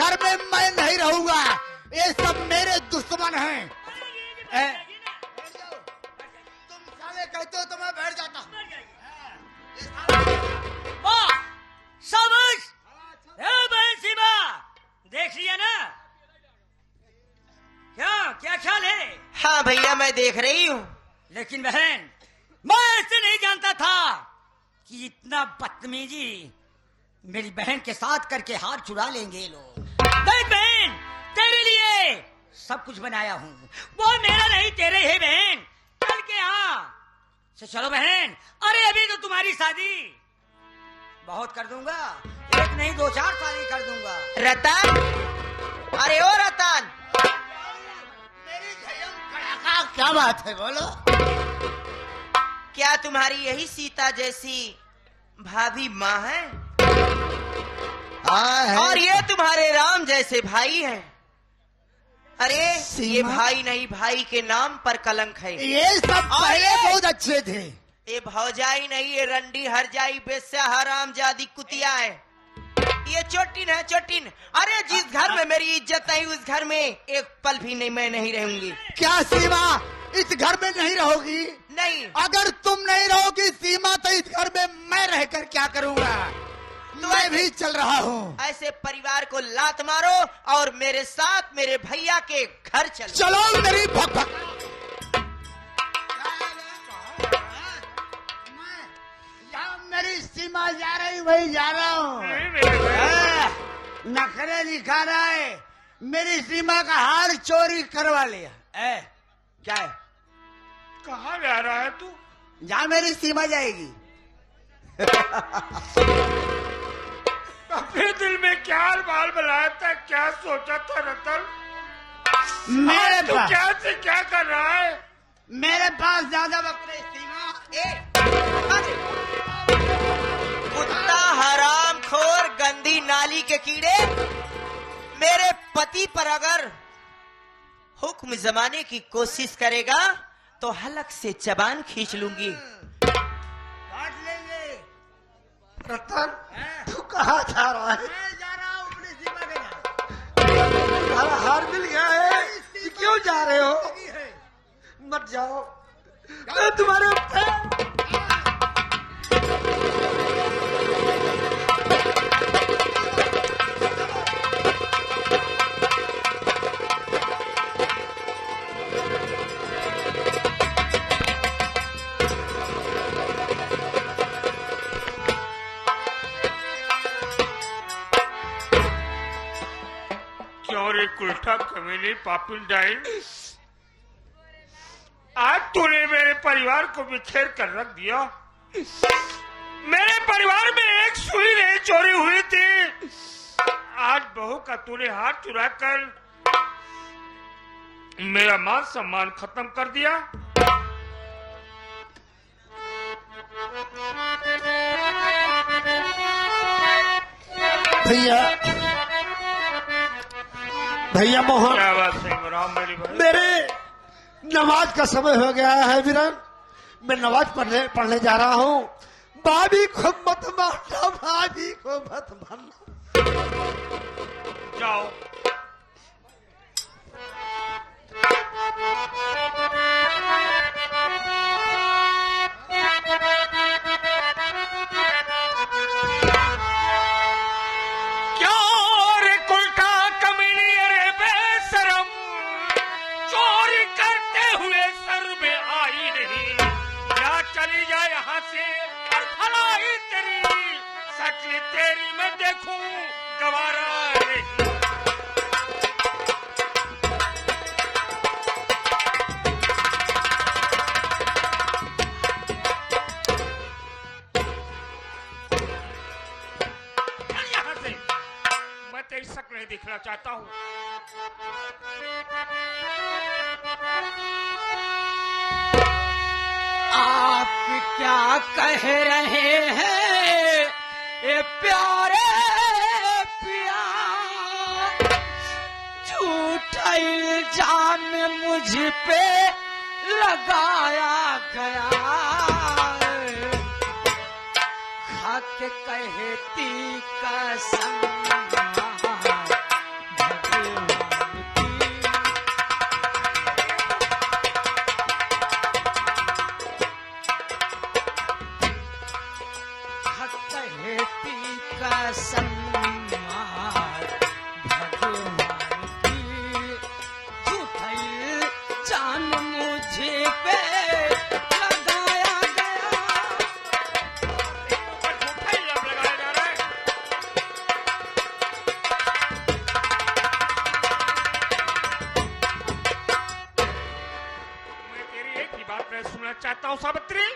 घर में मैं नहीं रहूंगा, ये सब मेरे दुश्मन हैं। तुम साले कहते हो तो मैं बैठ जाता। वाह शाबाश, बहन सीमा देख लिया ना, क्या ख्याल है? हाँ भैया मैं देख रही हूँ, लेकिन बहन मैं ऐसे नहीं जानता था कि इतना बदतमीजी मेरी बहन के साथ करके हार चुरा लेंगे लोग। नहीं बहन, तेरे लिए सब कुछ बनाया हूँ, वो मेरा नहीं तेरे है बहन। चल के यहाँ से चलो बहन। अरे अभी तो तुम्हारी शादी बहुत कर दूंगा, एक नहीं 2-4 शादी कर दूंगा। रतन, अरे ओ रतन, मेरी कड़ाका क्या बात है, बोलो। क्या तुम्हारी यही सीता जैसी भाभी माँ है? है। और ये तुम्हारे राम जैसे भाई हैं? अरे ये सीमा? भाई नहीं, भाई के नाम पर कलंक है। ये सब पहले बहुत अच्छे थे। ये भौजाई नहीं, ये रंडी हरजाई बेस्या हराम जादी कुतिया है। ये चोटिन है, चोटिन। अरे जिस घर में मेरी इज्जत नहीं उस घर में एक पल भी नहीं मैं नहीं रहूंगी। क्या सीमा इस घर में नहीं रहोगी? नहीं। अगर तुम नहीं रहोगी सीमा तो इस घर में मैं रहकर क्या करूंगा? मैं भी चल रहा हूँ। ऐसे परिवार को लात मारो और मेरे साथ मेरे भैया के घर चलो। चलो मेरी भक मेरी सीमा जा रही, वही जा रहा हूँ। नखरे दिखा रहा है, मेरी सीमा का हार चोरी करवा लिया। क्या है? कहाँ जा रहा है तू? जहाँ मेरी सीमा जाएगी। अपने दिल में क्या बाल बनाया था, क्या सोचा था रतन? मेरे तू पास क्या से क्या कर रहा है? मेरे पास ज्यादा वक्त नहीं सीमा। कुत्ता हराम खोर गंदी नाली के कीड़े, मेरे पति पर अगर हुक्म जमाने की कोशिश करेगा तो हलक से जबान खींच लूंगी। काट लेंगे। रतन तू कहाँ जा रहा है? मैं जा रहा हूँ अपनी सीमा के यहाँ। तुम्हारा हार मिल गया है, क्यों जा रहे हो? मत जाओ, मैं तुम्हारे क्यों रे कुल्ठा कमीनी पापिल डाइन, आज तूने मेरे परिवार को बिखेर कर रख दिया। मेरे परिवार में एक सुई नहीं चोरी हुई थी, आज बहू का तूने हाथ चुरा कर मेरा मान सम्मान खत्म कर दिया। भैया मोहन, क्या बात है राम मेरी भाई? मेरे नमाज का समय हो गया है वीरन, मैं नमाज पढ़ने जा रहा हूँ। भाभी को मत मारना, भाभी को मत मारना। जाओ। तेरी मैं देखूं गवारा नहीं। यहाँ से मैं तेरी शक्ल नहीं दिखना चाहता हूँ। आप क्या कह रहे हैं ये प्यारे पिया, झूठा इल्जाम मुझ पे लगाया गया। हक कहती कसम जान मुझे पे लगाया गया। झूठा इल्जाम लगाया जा रहा है। मैं तेरी एक ही बात मैं सुनना चाहता हूँ सावित्री,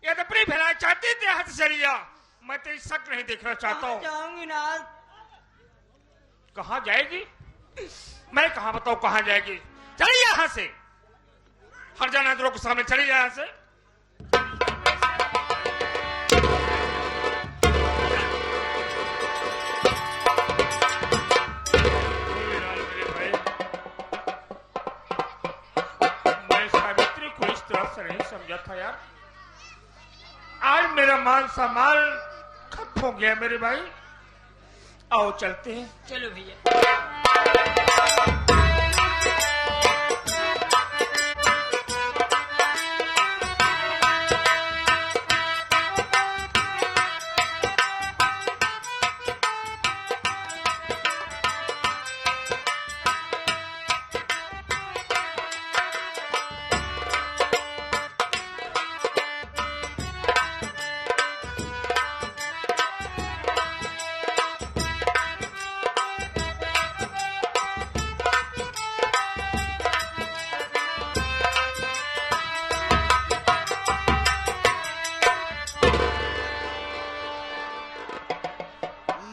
ये तो अपनी भलाई चाहती थी, हाथ से लिया। मैं तेरी शक नहीं देखना चाहता हूँ। जाऊंगी नाथ। कहाँ जाएगी? मैं कहाँ बताऊँ कहाँ जाएगी? चलिए यहाँ से, हर जाना नजरों के सामने चली जाए यहाँ से। मेरे भाई, मैं सावित्री को इस तरह से नहीं समझा था यार। आज मेरा मान सम्मान खत्म हो गया मेरे भाई। आओ चलते हैं। चलो भैया।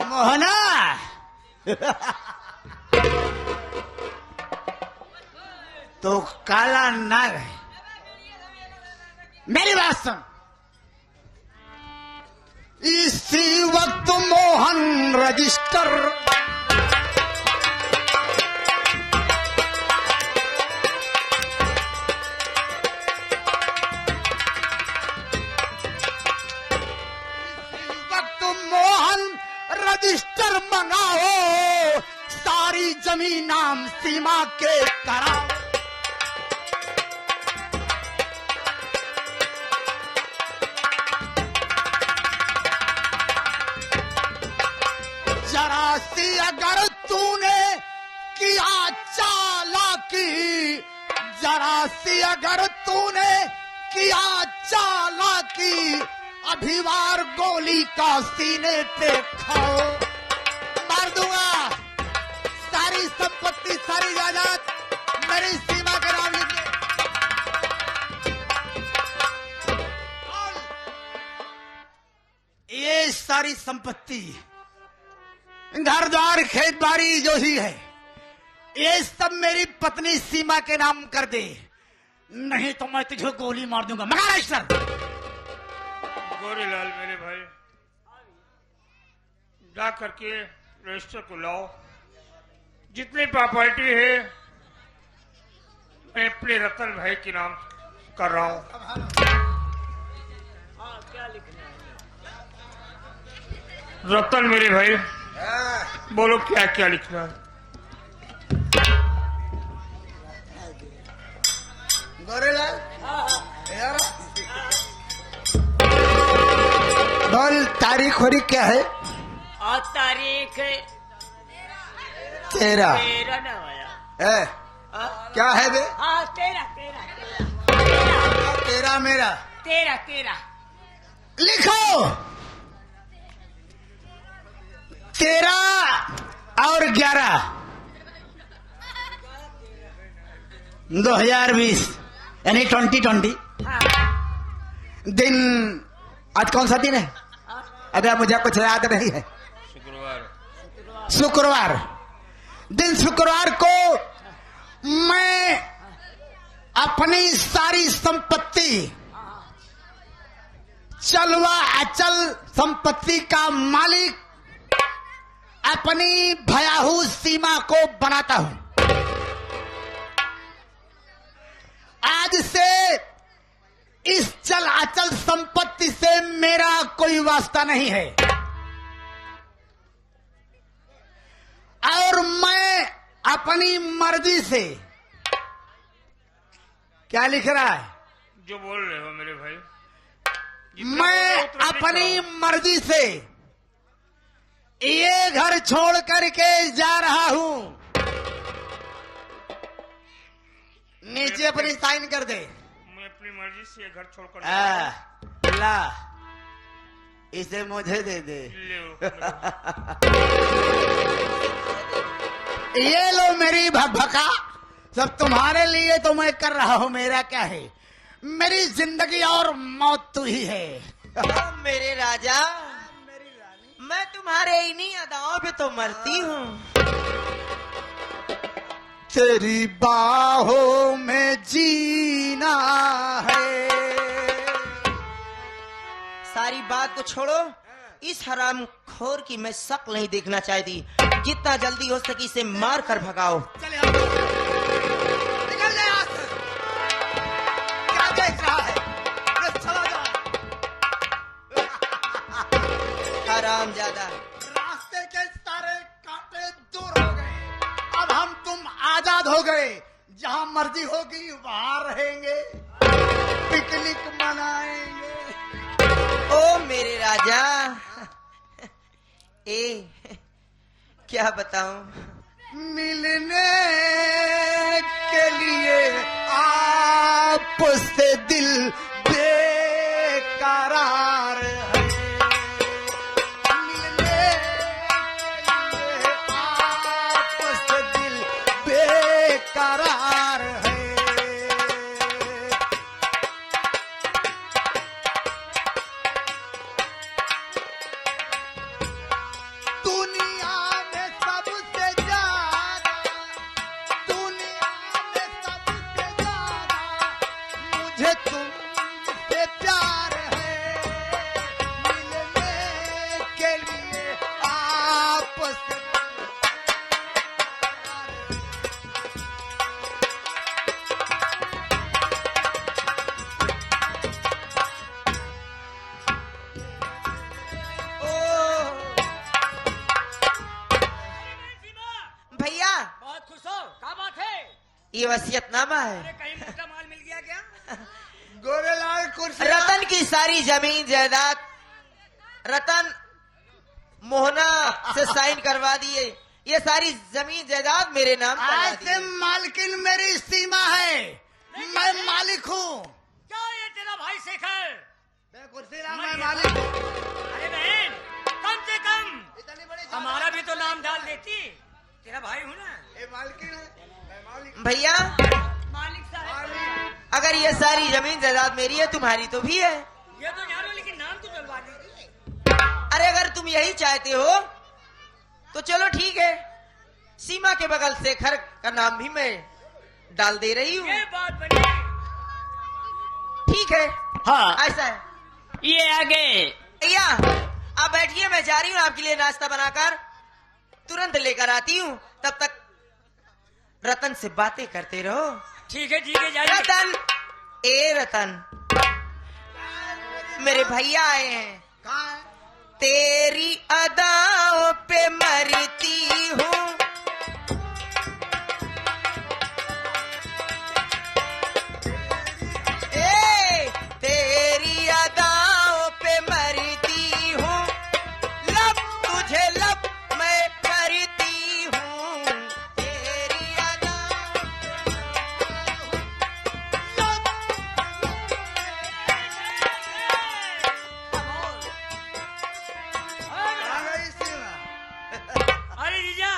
मोहना तो काला नाग है। मेरी बात सुन। इसी वक्त मोहन रजिस्टर रजिस्टर मंगाओ, सारी जमीन नाम सीमा के कराओ। जरा सी अगर तूने किया चालाकी, जरा सी अगर तूने किया चालाकी, अभिवार गोली का सीने पे खाओ, मार दूंगा। सारी संपत्ति सारी जायदाद मेरी सीमा के नाम लिख दे। ये सारी संपत्ति, घर द्वार खेत बाड़ी जो ही है, ये सब मेरी पत्नी सीमा के नाम कर दे, नहीं तो मैं तुझे गोली मार दूंगा। मगर सर गोरीलाल मेरे भाई, जा करके रजिस्टर को लाओ। जितनी प्रॉपर्टी है मैं अपने रतन भाई के नाम कर रहा हूँ। रतन मेरे भाई, बोलो क्या क्या लिखना है? गोरेलाल बोल, तारीख वारीख क्या है? और तारीख है 13। 13 ना आया। है क्या है बे? हाँ 13 तेरा मेरा 13 लिखो। 13 और 11 2020 यानी 2020 हाँ। दिन। आज कौन सा दिन है? अगर मुझे कुछ याद नहीं है। शुक्रवार। दिन शुक्रवार को मैं अपनी सारी संपत्ति, चल व अचल संपत्ति का मालिक अपनी भयाहू सीमा को बनाता हूं। आज से इस चल अचल संपत्ति से मेरा कोई वास्ता नहीं है और मैं अपनी मर्जी से, क्या लिख रहा है? जो बोल रहे हो मेरे भाई, मैं अपनी मर्जी से ये घर छोड़ करके जा रहा हूं। नीचे अपनी साइन कर दे। मैं अपनी मर्जी से ये घर छोड़कर ला, इसे मुझे दे दे। ले ये लो मेरी भगभका, सब तुम्हारे लिए तो मैं कर रहा हूँ, मेरा क्या है, मेरी जिंदगी और मौत तू ही है। ओ मेरे राजा, मैं तुम्हारे इन्हीं अदाओं पे तो मरती हूँ। तेरी बाहों में जीना है। सारी बात को छोड़ो, इस हराम खोर की मैं शक्ल नहीं देखना चाहती। जितना जल्दी हो सके इसे मार कर भगाओ। चले आओ, निकल जा यहाँ से। क्या देख रहा है, बस चला जा। हराम ज्यादा। रास्ते के सारे कांटे दूर हो गए, अब हम तुम आजाद हो गए, जहाँ मर्जी होगी वहाँ रहेंगे, पिकनिक मनाएंगे। ओ मेरे राजा, क्या बताऊं। मिलने के लिए आपसे दिल बेकरार है। मिलने के लिए आपसे दिल बेकरार है। दुनिया में सबसे ज्यादा, दुनिया में सबसे ज्यादा मुझे तुमसे प्यार है। मिलने के लिए आपसे ओ भैया, बहुत खुश हो, क्या बात है? ये वसीयतनामा है। अरे कहीं मोटा माल मिल गया क्या? गोरेलाल कुर्सी रतन की सारी जमीन जायदाद रतन मोहना से साइन करवा दिए। ये सारी जमीन जायदाद मेरे नाम करवा आज से दिए। मालकिन मेरी सीमा है, मैं मालिक हूँ। क्या ये तेरा भाई शेखर? कुर्सी ला, मैं मालिक हूँ। अरे बहन, कम से कम इतनी बड़ी हमारा भी तो नाम डाल देती। तेरा भाई हूँ ना, ये मालकिन है, मैं मालिक भैया, मालिक साहब। मालिक। अगर ये सारी जमीन जायदाद मेरी है, तुम्हारी तो भी है। ये तो जानो, लेकिन नाम तो डलवा दीजिए। अरे अगर तुम यही चाहते हो तो चलो ठीक है, सीमा के बगल शेखर का नाम भी मैं डाल दे रही हूँ। ये बात बनी। ठीक है, हाँ, ऐसा है। ये आगे भैया आप बैठिए, मैं जा रही हूँ आपके लिए नाश्ता बनाकर तुरंत लेकर आती हूँ। तब तक रतन से बातें करते रहो। ठीक है जाइए। रतन, ए रतन, मेरे भैया आए हैं। कहाँ है? तेरी अदाओं पे मरती हूँ। ए तेरी अदाओं पे मरती हूँ, लब तुझे लब मैं करती हूँ। तेरी अदाओं आ गई सीमा। अरे जीजा,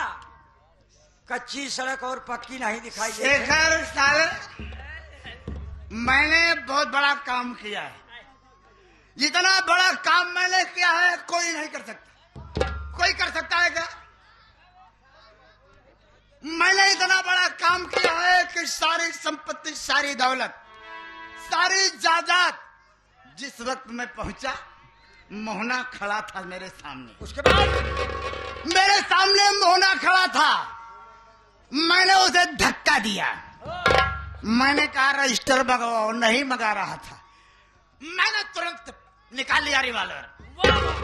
कच्ची सड़क और पक्की नहीं दिखाई देती। शेखर साले, मैंने बहुत बड़ा काम किया है। जितना बड़ा काम मैंने किया है कोई नहीं कर सकता। कोई कर सकता है क्या? मैंने इतना बड़ा काम किया है कि सारी संपत्ति, सारी दौलत, सारी जायदाद, जिस वक्त मैं पहुंचा मोहना खड़ा था मेरे सामने। उसके बाद मेरे सामने मोहना खड़ा था, मैंने उसे धक्का दिया। मैंने कहा रजिस्टर मंगवाओ, नहीं मंगा रहा था। मैंने तुरंत निकाल लिया रिवॉल्वर। वाह, वाह,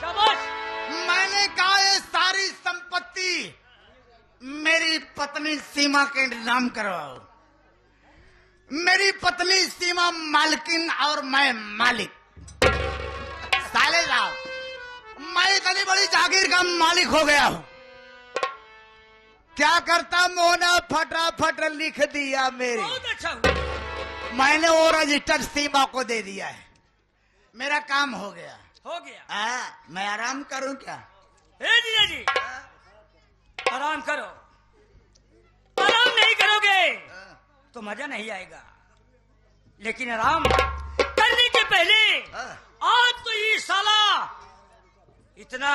शाबाश। मैंने कहा ये सारी संपत्ति मेरी पत्नी सीमा के नाम करवाओ। मेरी पत्नी सीमा मालकिन और मैं मालिक। साले साहब, मैं इतनी बड़ी जागीर का मालिक हो गया हूँ। क्या करता मोना, फटाफट लिख दिया मेरे। बहुत अच्छा हुआ। मैंने वो रजिस्टर सीमा को दे दिया है, मेरा काम हो गया। हो गया। मैं आराम करूं क्या? हे जीजा जी, आराम करो। आराम नहीं करोगे तो मजा नहीं आएगा, लेकिन आराम करने के पहले आज तो ये साला इतना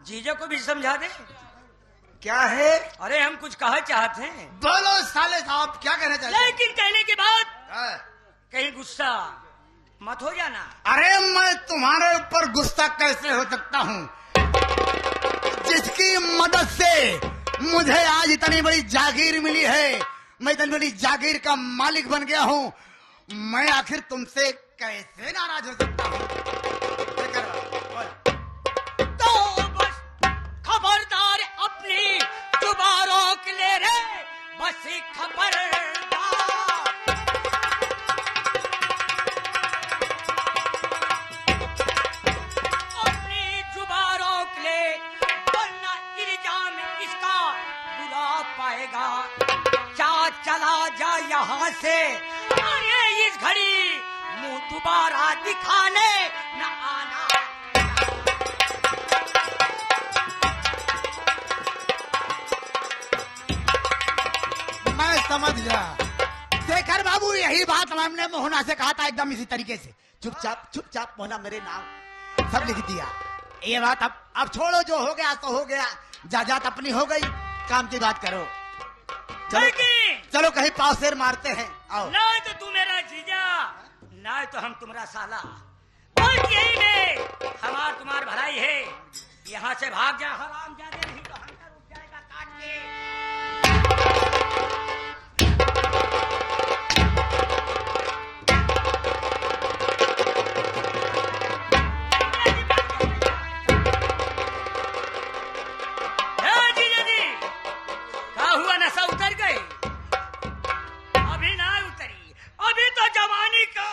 जीजा को भी समझा दे। क्या है? अरे हम कुछ कहा चाहते हैं, बोलो साले साहब, क्या कहना चाहते हैं? लेकिन कहने के बाद हाँ। कहीं गुस्सा मत हो जाना। अरे मैं तुम्हारे ऊपर गुस्सा कैसे हो सकता हूँ, जिसकी मदद से मुझे आज इतनी बड़ी जागीर मिली है, मैं इतनी बड़ी जागीर का मालिक बन गया हूँ, मैं आखिर तुमसे कैसे नाराज हो सकता हूँ? तो बस खबरदार अपनी जुबान रोक ले रे, बस खबरदार। अपनी जुबान रोक ले, वरना इल्जाम इसका बुरा पाएगा। जा चला जा यहाँ से, अरे इस घड़ी मुंह दोबारा दिखाने न आना। मैं समझ गया शेखर बाबू, यही बात हमने मोहना से कहा था, एकदम इसी तरीके से चुपचाप मोहना मेरे नाम सब लिख दिया। ये बात अब छोड़ो, जो हो गया तो हो गया, जायदाद अपनी हो गई, काम की बात करो। चलो कहीं पाव शेर मारते हैं, आओ। ना तो तू मेरा जीजा, ना तो हम तुम्हारा साला, और यही में हमार तुम्हार भलाई है। यहाँ से भाग जा हराम जादे, नहीं तो हंटर उठ जाएगा काट के। जीजा जी, क्या हुआ, नशा उतर गई? अभी ना उतरी, अभी तो जवानी का।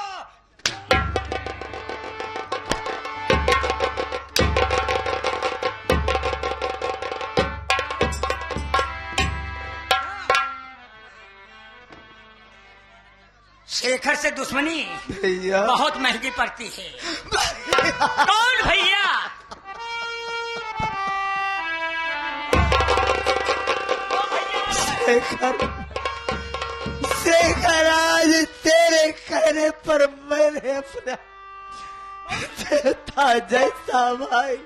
शेखर से दुश्मनी भैया, बहुत महंगी पड़ती है। कौन भैया? शेखर आज तेरे कहने पर मैंने अपना था जैसा भाई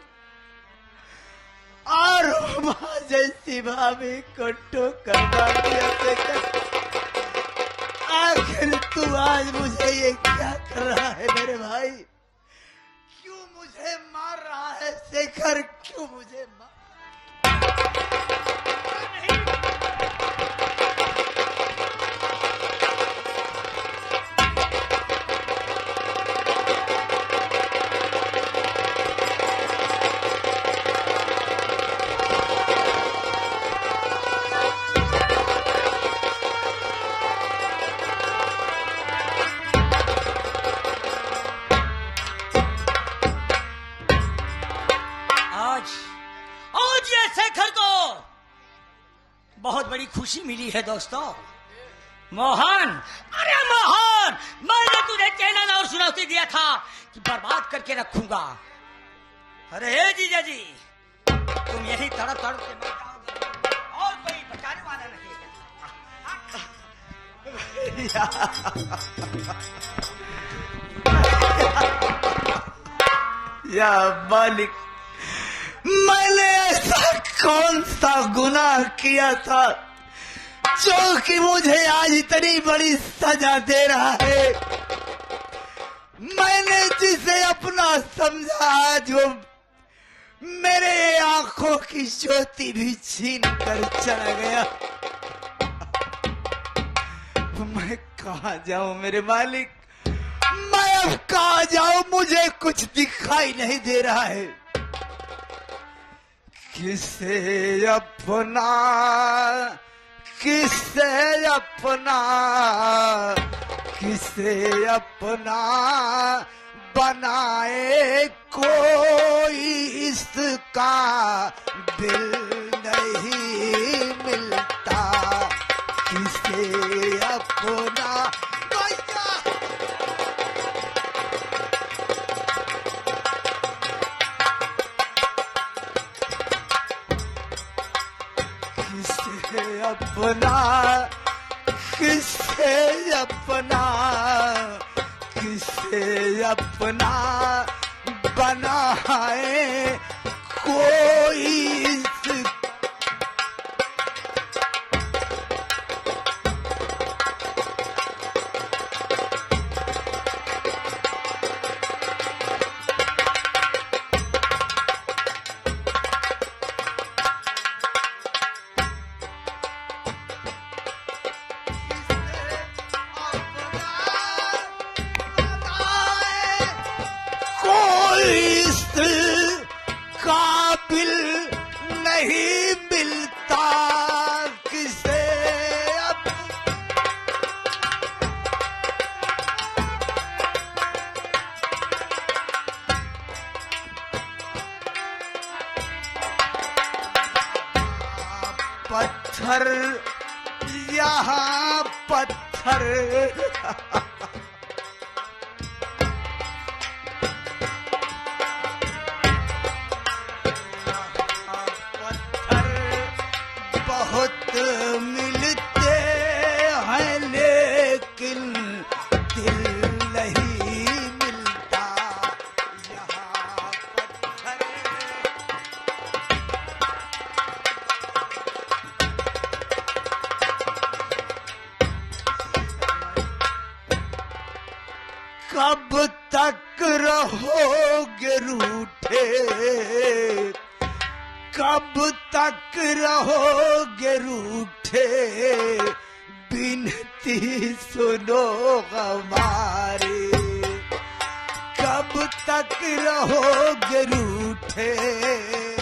और माँ जैसी भाभी को ठोकर मार दिया। शेखर, आखिर तू आज मुझे ये क्या कर रहा है मेरे भाई? क्यों मुझे मार रहा है शेखर, क्यों मुझे मार? आज ये शेखर को बहुत बड़ी खुशी मिली है दोस्तों। मोहन, अरे मोहन, मैंने तुझे चैनल और सुनौती दिया था कि बर्बाद करके रखूंगा। अरे हे जीजा जी, तुम यही तड़प तड़प के मर जाओगे और कोई बचाने वाला नहीं है। या मालिक, मैंने ऐसा कौन सा गुनाह किया था जो कि मुझे आज इतनी बड़ी सजा दे रहा है? मैंने जिसे अपना समझा, जो मेरे आंखों की ज्योति भी छीन कर चला गया। मैं कहाँ जाऊं मेरे मालिक, मैं अब कहाँ जाऊं? मुझे कुछ दिखाई नहीं दे रहा है। किसे अपना, किसे अपना, किसे अपना बनाए, कोई इसका दिल नहीं मिल अपना भैया किसे अपना किसे अपना किसे अपना बनाए कोई इस काबिल नहीं मिलता किसे अब पत्थर यहाँ पत्थर बहुत मिलते हैं लेकिन दिल नहीं मिलता यहाँ पत्थर कब तक रहोगे रूठे कब तक रहोगे रूठे बिनती सुनो हमारी कब तक रहोगे रूठे